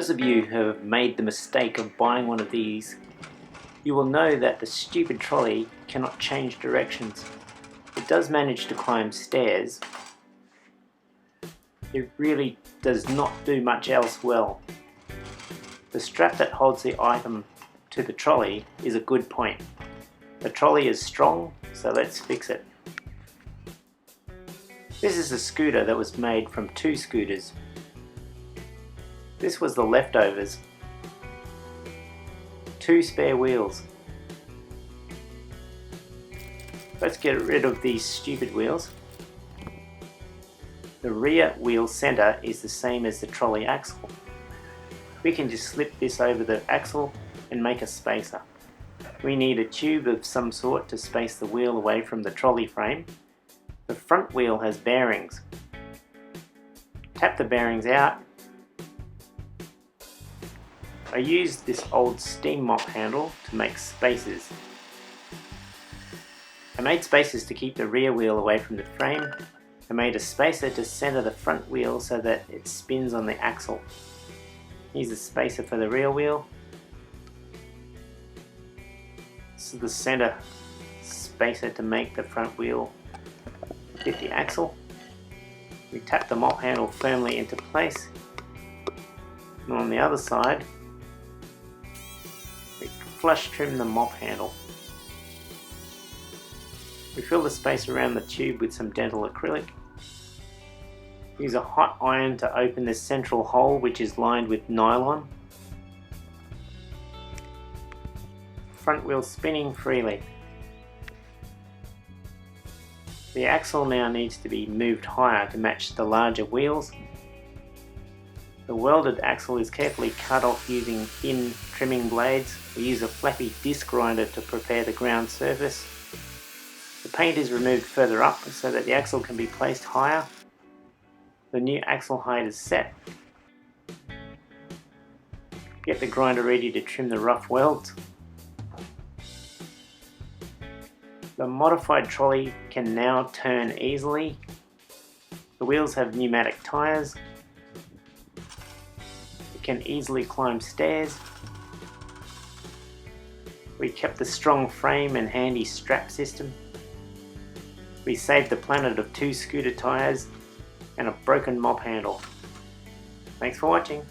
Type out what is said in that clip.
those of you who have made the mistake of buying one of these, you will know that the stupid trolley cannot change directions. It does manage to climb stairs. It really does not do much else well. The strap that holds the item to the trolley is a good point. The trolley is strong, so let's fix it. This is a scooter that was made from two scooters. This was the leftovers. 2 spare wheels. Let's get rid of these stupid wheels. The rear wheel center is the same as the trolley axle. We can just slip this over the axle and make a spacer. We need a tube of some sort to space the wheel away from the trolley frame. The front wheel has bearings. Tap the bearings out. I used this old steam mop handle to make spacers. I made spacers to keep the rear wheel away from the frame. I made a spacer to center the front wheel so that it spins on the axle. Here's a spacer for the rear wheel. This is the center spacer to make the front wheel fit the axle. We tap the mop handle firmly into place. And on the other side, we flush trim the mop handle. We fill the space around the tube with some dental acrylic. Use a hot iron to open the central hole, which is lined with nylon. Front wheel spinning freely. The axle now needs to be moved higher to match the larger wheels. The welded axle is carefully cut off using thin trimming blades. We use a flappy disc grinder to prepare the ground surface. The paint is removed further up so that the axle can be placed higher. The new axle height is set. Get the grinder ready to trim the rough welds. The modified trolley can now turn easily. The wheels have pneumatic tyres. It can easily climb stairs. We kept the strong frame and handy strap system. We saved the planet of 2 scooter tyres and a broken mop handle. Thanks for watching.